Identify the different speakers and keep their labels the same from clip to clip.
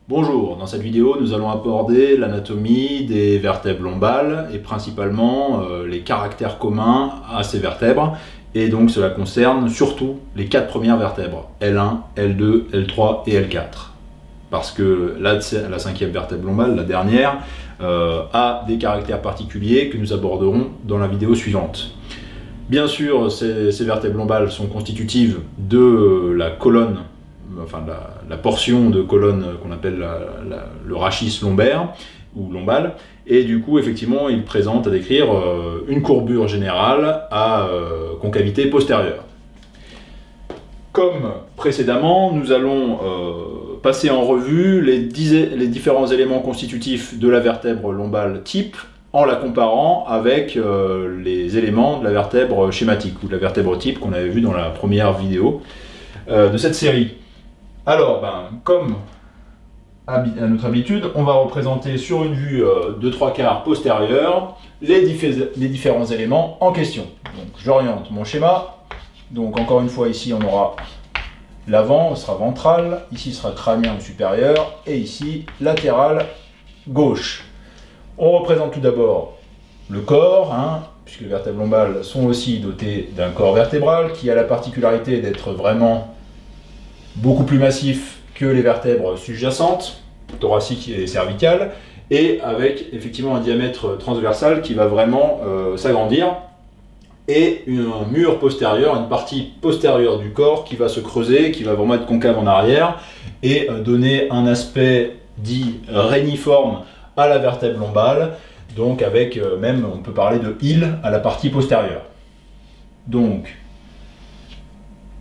Speaker 1: Bonjour, dans cette vidéo nous allons aborder l'anatomie des vertèbres lombales et principalement les caractères communs à ces vertèbres, et donc cela concerne surtout les 4 premières vertèbres, L1, L2, L3 et L4. Parce que la 5e vertèbre lombale, la dernière, a des caractères particuliers que nous aborderons dans la vidéo suivante. Bien sûr, ces vertèbres lombales sont constitutives de la colonne, enfin la portion de colonne qu'on appelle le rachis lombaire ou lombal, et du coup effectivement il présente à décrire une courbure générale à concavité postérieure. Comme précédemment, nous allons passer en revue les différents éléments constitutifs de la vertèbre lombale type en la comparant avec les éléments de la vertèbre schématique ou de la vertèbre type qu'on avait vu dans la première vidéo de cette série. Alors, comme à notre habitude, on va représenter sur une vue de 3/4 postérieure les différents éléments en question. Donc, j'oriente mon schéma. Donc, encore une fois, ici, on aura l'avant, ce sera ventral. Ici, ce sera crânien ou supérieur. Et ici, latéral gauche. On représente tout d'abord le corps, puisque les vertèbres lombales sont aussi dotées d'un corps vertébral qui a la particularité d'être vraiment beaucoup plus massif que les vertèbres sous-jacentes, thoraciques et cervicales, et avec effectivement un diamètre transversal qui va vraiment s'agrandir, et un mur postérieur, une partie postérieure du corps qui va se creuser, qui va vraiment être concave en arrière, et donner un aspect dit réniforme à la vertèbre lombale, donc avec même, on peut parler de île à la partie postérieure. Donc,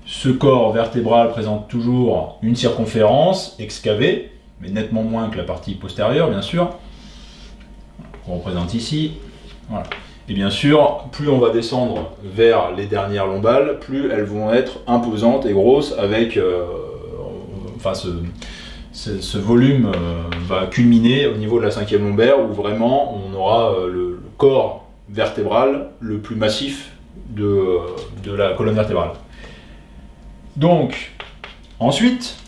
Speaker 1: ce corps vertébral présente toujours une circonférence excavée, mais nettement moins que la partie postérieure, bien sûr, qu'on représente ici. Voilà. Et bien sûr, plus on va descendre vers les dernières lombales, plus elles vont être imposantes et grosses, avec ce volume va culminer au niveau de la 5e lombaire, où vraiment on aura le corps vertébral le plus massif de la colonne vertébrale. Donc, ensuite,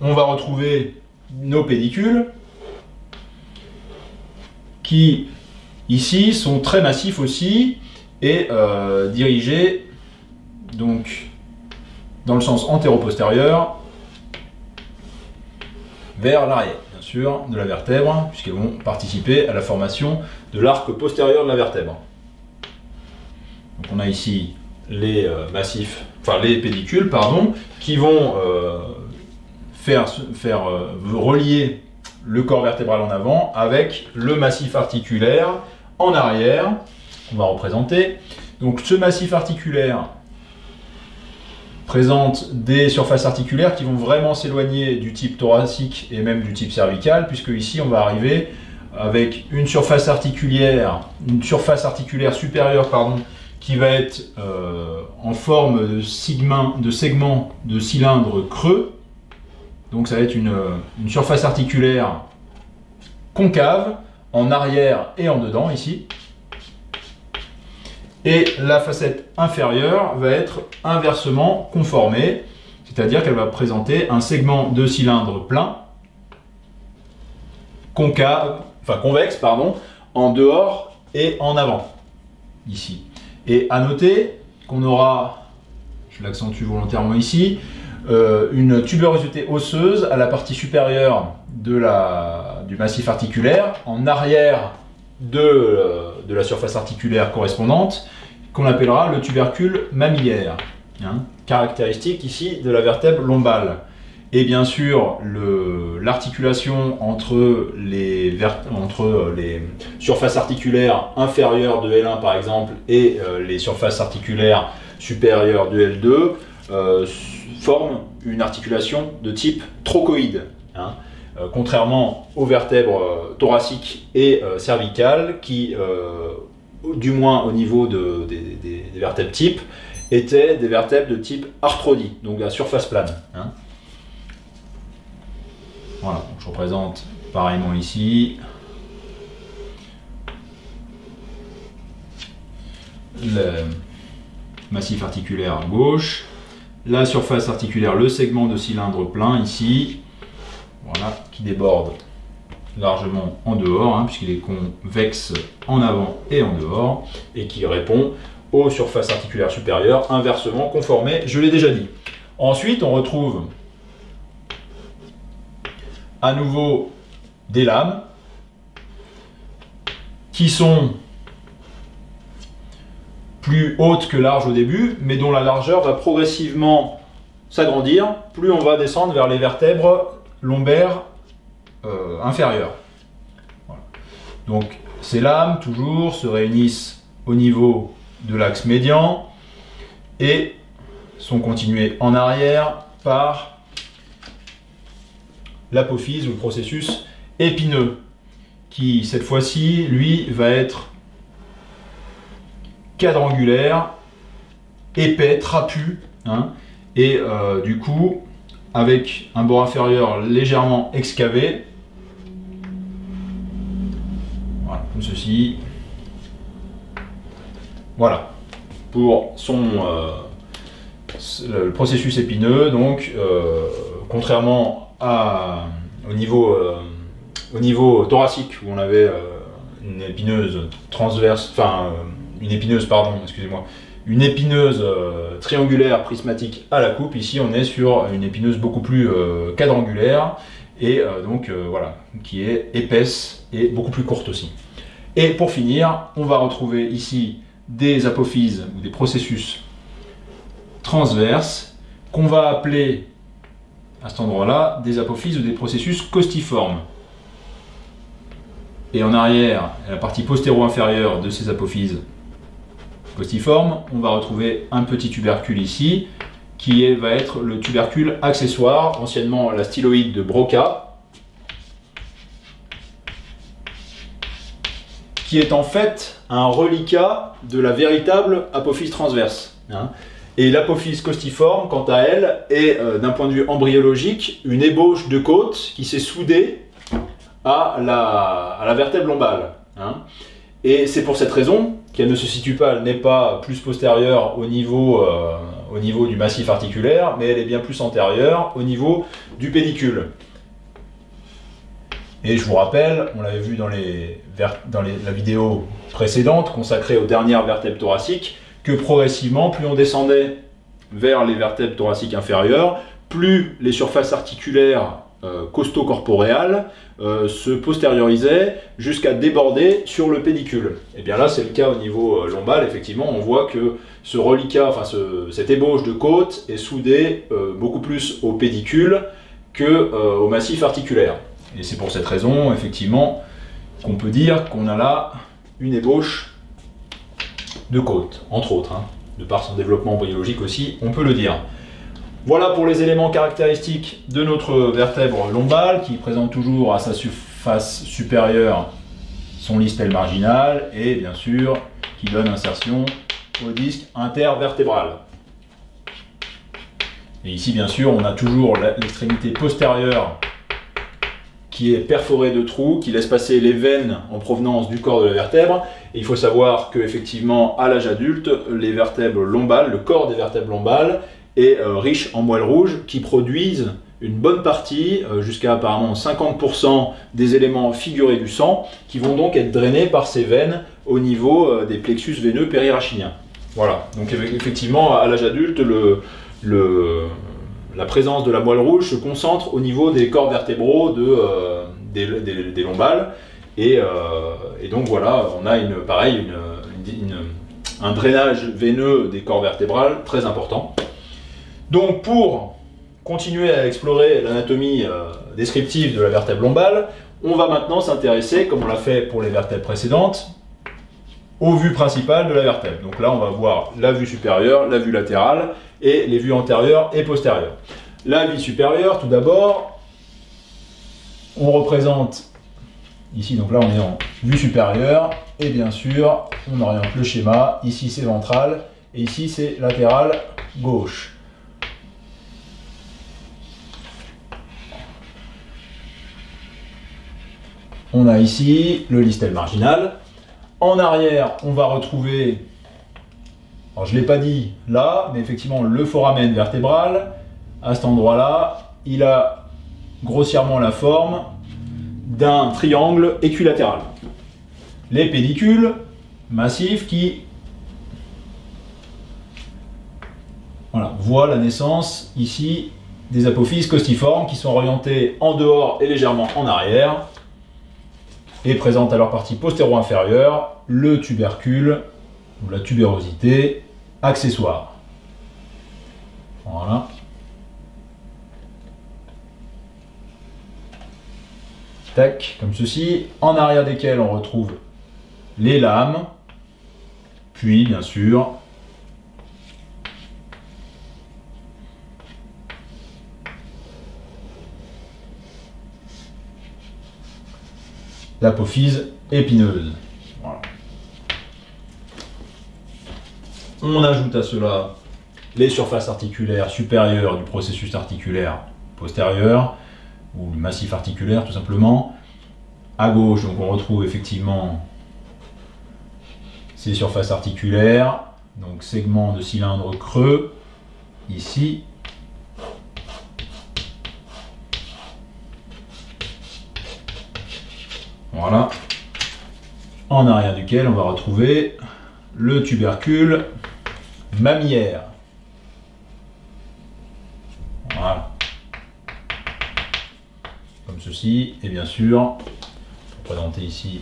Speaker 1: on va retrouver nos pédicules qui, ici, sont très massifs aussi et dirigés donc, dans le sens antéro-postérieur vers l'arrière, bien sûr, de la vertèbre, puisqu'elles vont participer à la formation de l'arc postérieur de la vertèbre. Donc, on a ici les les pédicules, qui vont relier le corps vertébral en avant avec le massif articulaire en arrière, qu'on va représenter. Donc ce massif articulaire présente des surfaces articulaires qui vont vraiment s'éloigner du type thoracique et même du type cervical, puisque ici on va arriver avec une surface articulaire supérieure, qui va être en forme de segment de cylindre creux. Donc ça va être une surface articulaire concave en arrière et en dedans ici. Et la facette inférieure va être inversement conformée, c'est-à-dire qu'elle va présenter un segment de cylindre plein, convexe, en dehors et en avant ici. Et à noter qu'on aura, je l'accentue volontairement ici, une tuberosité osseuse à la partie supérieure du massif articulaire, en arrière de la surface articulaire correspondante, qu'on appellera le tubercule mammillaire, caractéristique ici de la vertèbre lombale. Et bien sûr, l'articulation entre les surfaces articulaires inférieures de L1 par exemple et les surfaces articulaires supérieures de L2 forme une articulation de type trochoïde, contrairement aux vertèbres thoraciques et cervicales qui, du moins au niveau des vertèbres type, étaient des vertèbres de type arthrodie, donc à surface plane. Voilà, donc je représente pareillement ici le massif articulaire gauche, la surface articulaire, le segment de cylindre plein ici, voilà, qui déborde largement en dehors, hein, puisqu'il est convexe en avant et en dehors, et qui répond aux surfaces articulaires supérieures inversement conformées, je l'ai déjà dit. Ensuite, on retrouve à nouveau des lames qui sont plus hautes que larges au début, mais dont la largeur va progressivement s'agrandir, plus on va descendre vers les vertèbres lombaires inférieures. Voilà. Donc ces lames, toujours, se réunissent au niveau de l'axe médian et sont continuées en arrière par l'apophyse ou le processus épineux, qui cette fois-ci, lui, va être quadrangulaire, épais, trapu, hein, et du coup, avec un bord inférieur légèrement excavé, voilà, comme ceci. Voilà, pour le processus épineux, donc, contrairement au niveau thoracique, où on avait une épineuse transverse, enfin, une épineuse triangulaire prismatique à la coupe. Ici, on est sur une épineuse beaucoup plus quadrangulaire et voilà, qui est épaisse et beaucoup plus courte aussi. Et pour finir, on va retrouver ici des apophyses ou des processus transverses qu'on va appeler à cet endroit-là des apophyses ou des processus costiformes. Et en arrière, à la partie postéro-inférieure de ces apophyses costiformes, on va retrouver un petit tubercule ici, qui va être le tubercule accessoire, anciennement la styloïde de Broca, qui est en fait un reliquat de la véritable apophyse transverse. Hein. Et l'apophyse costiforme, quant à elle, est, d'un point de vue embryologique, une ébauche de côte qui s'est soudée à la vertèbre lombale. Hein. Et c'est pour cette raison qu'elle ne se situe pas, elle n'est pas plus postérieure au niveau du massif articulaire, mais elle est bien plus antérieure au niveau du pédicule. Et je vous rappelle, on l'avait vu dans la vidéo précédente consacrée aux dernières vertèbres thoraciques, que progressivement, plus on descendait vers les vertèbres thoraciques inférieures, plus les surfaces articulaires costo-corporéales se postériorisaient jusqu'à déborder sur le pédicule. Et bien là, c'est le cas au niveau lombal. Effectivement, on voit que ce reliquat, enfin cette ébauche de côte est soudée beaucoup plus au pédicule qu'au massif articulaire. Et c'est pour cette raison, effectivement, qu'on peut dire qu'on a là une ébauche de côte, entre autres, hein, de par son développement embryologique aussi, on peut le dire. Voilà pour les éléments caractéristiques de notre vertèbre lombale, qui présente toujours à sa face supérieure son listel marginal et bien sûr qui donne insertion au disque intervertébral. Et ici bien sûr on a toujours l'extrémité postérieure qui est perforée de trous, qui laisse passer les veines en provenance du corps de la vertèbre. Et il faut savoir qu'effectivement à l'âge adulte, les vertèbres lombales, le corps des vertèbres lombales est riche en moelle rouge qui produisent une bonne partie, jusqu'à apparemment 50% des éléments figurés du sang, qui vont donc être drainés par ces veines au niveau des plexus veineux périrachiniens. Voilà, donc effectivement à l'âge adulte, la présence de la moelle rouge se concentre au niveau des corps vertébraux des lombales, et donc voilà, on a un drainage veineux des corps vertébrales très important. Donc pour continuer à explorer l'anatomie descriptive de la vertèbre lombale, on va maintenant s'intéresser, comme on l'a fait pour les vertèbres précédentes, aux vues principales de la vertèbre. Donc là on va voir la vue supérieure, la vue latérale et les vues antérieures et postérieures. La vue supérieure, tout d'abord, on représente ici, donc là on est en vue supérieure, et bien sûr on oriente le schéma, ici c'est ventral et ici c'est latéral gauche. On a ici le listel marginal. En arrière, on va retrouver, alors je ne l'ai pas dit là, mais effectivement le foramen vertébral. À cet endroit-là, il a grossièrement la forme d'un triangle équilatéral. Les pédicules massifs qui voient la naissance ici des apophyses costiformes qui sont orientées en dehors et légèrement en arrière et présentent à leur partie postéro-inférieure le tubercule ou la tubérosité accessoire. Voilà. Tac, comme ceci, en arrière desquels on retrouve les lames, puis bien sûr l'apophyse épineuse. Voilà. On ajoute à cela les surfaces articulaires supérieures du processus articulaire postérieur, ou le massif articulaire tout simplement. À gauche, donc on retrouve effectivement ces surfaces articulaires, donc segment de cylindre creux, ici. Voilà. En arrière duquel on va retrouver le tubercule mammillaire. Voilà. Comme ceci, et bien sûr, pour présenter ici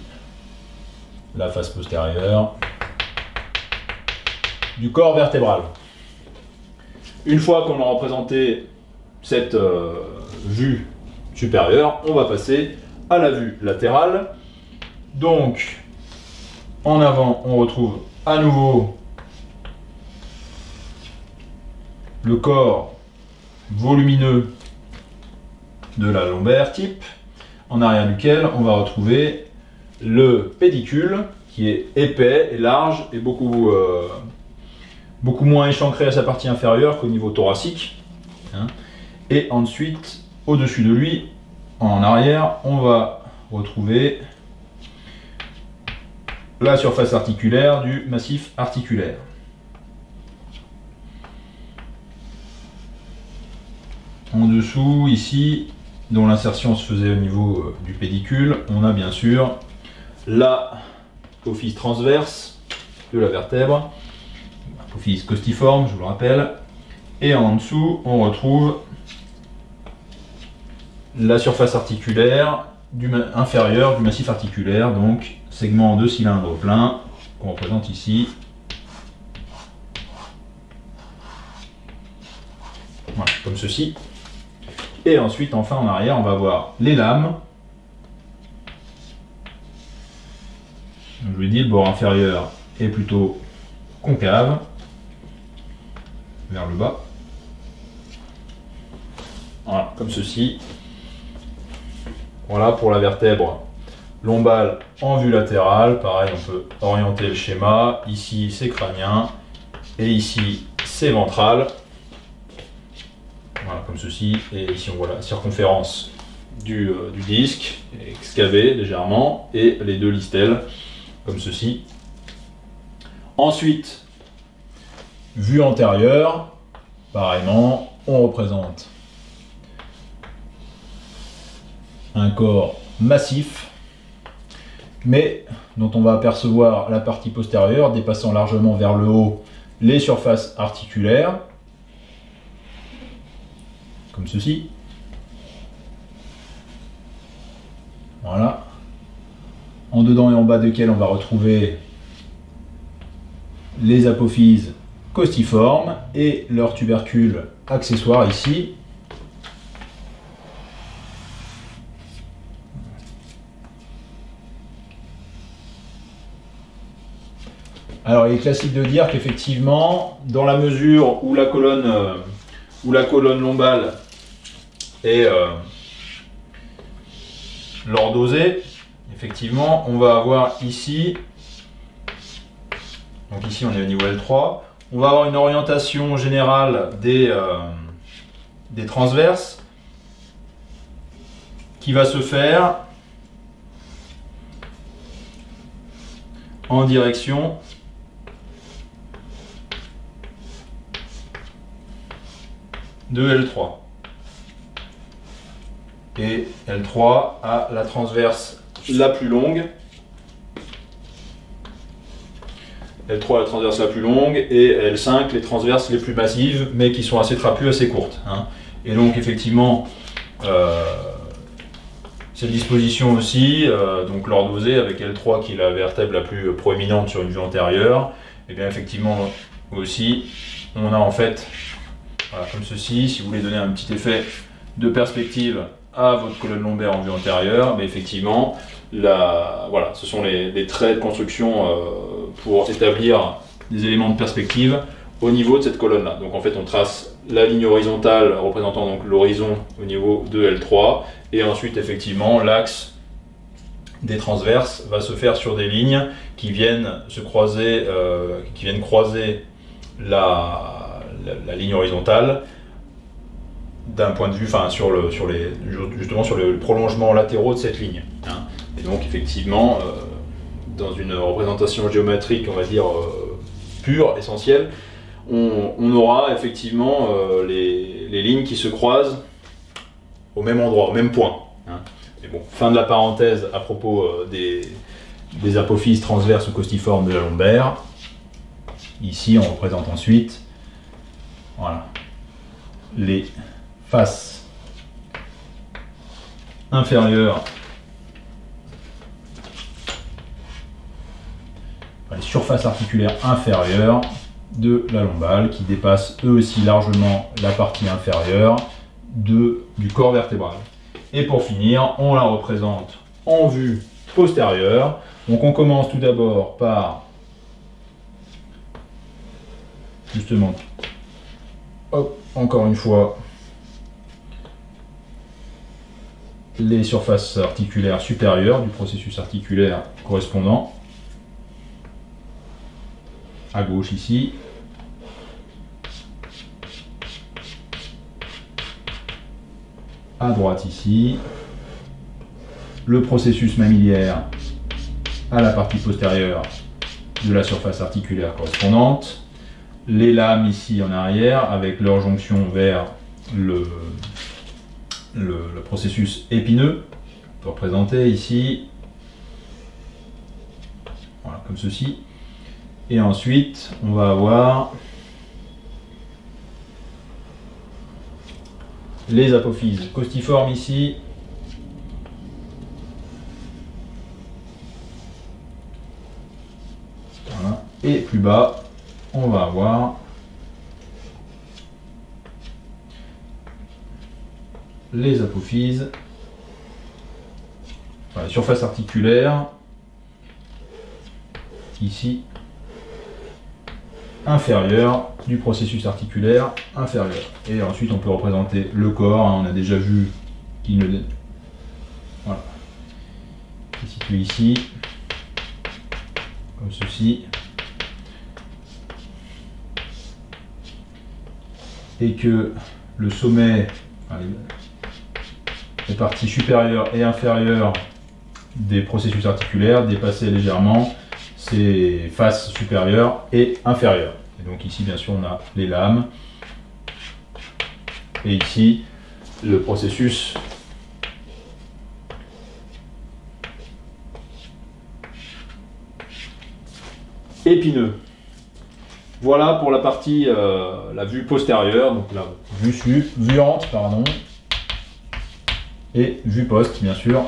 Speaker 1: la face postérieure du corps vertébral. Une fois qu'on a représenté cette vue supérieure, on va passer à la vue latérale. Donc, en avant, on retrouve à nouveau le corps volumineux de la lombaire type, en arrière duquel on va retrouver le pédicule qui est épais et large et beaucoup moins échancré à sa partie inférieure qu'au niveau thoracique. Et ensuite, au-dessus de lui, en arrière, on va retrouver la surface articulaire du massif articulaire. En dessous, ici, dont l'insertion se faisait au niveau du pédicule, on a bien sûr l'apophyse transverse de la vertèbre, apophyse costiforme, je vous le rappelle, et en dessous, on retrouve la surface articulaire inférieure du massif articulaire, donc segment de cylindre plein, qu'on représente ici. Voilà, comme ceci. Et ensuite, enfin en arrière, on va voir les lames. Je vous ai dit, le bord inférieur est plutôt concave, vers le bas. Voilà, comme ceci. Voilà pour la vertèbre lombale en vue latérale. Pareil, on peut orienter le schéma. Ici, c'est crânien. Et ici, c'est ventral. Voilà, comme ceci. Et ici, on voit la circonférence du disque, excavé légèrement. Et les deux listelles, comme ceci. Ensuite, vue antérieure. Pareillement, on représente un corps massif, mais dont on va apercevoir la partie postérieure dépassant largement vers le haut les surfaces articulaires, comme ceci. Voilà. En dedans et en bas desquels on va retrouver les apophyses costiformes et leurs tubercules accessoires ici. Alors il est classique de dire qu'effectivement, dans la mesure où la colonne lombale est lordosée, effectivement, on va avoir ici, donc ici on est au niveau L3, on va avoir une orientation générale des transverses qui va se faire en direction de L3. et L3 a la transverse la plus longue. L3 la transverse la plus longue et L5 les transverses les plus massives mais qui sont assez trapues, assez courtes. Hein. Et donc effectivement cette disposition aussi, donc lordosée avec L3 qui est la vertèbre la plus proéminente sur une vue antérieure, et bien effectivement aussi on a en fait voilà, comme ceci, si vous voulez donner un petit effet de perspective à votre colonne lombaire en vue antérieure, mais effectivement voilà, ce sont les traits de construction pour établir des éléments de perspective au niveau de cette colonne-là. Donc en fait on trace la ligne horizontale représentant donc l'horizon au niveau de L3, et ensuite effectivement l'axe des transverses va se faire sur des lignes qui viennent se croiser, croiser la ligne horizontale d'un point de vue, enfin justement sur le prolongement latéraux de cette ligne. Hein. Et donc effectivement, dans une représentation géométrique, on va dire pure, essentielle, on aura effectivement les lignes qui se croisent au même endroit, au même point. Hein. Et bon, fin de la parenthèse à propos des apophyses transverses ou costiformes de la lombaire. Ici, on représente ensuite voilà, les faces inférieures, les surfaces articulaires inférieures de la lombale qui dépassent eux aussi largement la partie inférieure du corps vertébral. Et pour finir, on la représente en vue postérieure. Donc on commence tout d'abord par justement, hop, encore une fois, les surfaces articulaires supérieures du processus articulaire correspondant. À gauche ici. À droite ici. Le processus mammillaire à la partie postérieure de la surface articulaire correspondante. Les lames ici en arrière avec leur jonction vers le processus épineux, représenté ici. Voilà, comme ceci. Et ensuite, on va avoir les apophyses costiformes ici. Voilà. Et plus bas, on va avoir les apophyses, voilà, surface articulaire, ici, inférieur du processus articulaire inférieur. Et ensuite on peut représenter le corps, hein, on a déjà vu qu'il ne... Voilà. Il est situé ici, comme ceci. Et que le sommet, les parties supérieures et inférieures des processus articulaires dépassaient légèrement ses faces supérieures et inférieures. Et donc ici, bien sûr, on a les lames. Et ici, le processus épineux. Voilà pour la partie, la vue postérieure, donc la vue ante, pardon, et vue post, bien sûr.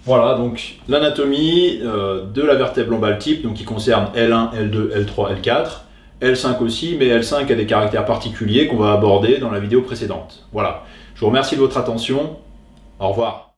Speaker 1: Voilà donc l'anatomie de la vertèbre lombale type, donc qui concerne L1, L2, L3, L4, L5 aussi, mais L5 a des caractères particuliers qu'on va aborder dans la vidéo précédente. Voilà, je vous remercie de votre attention, au revoir.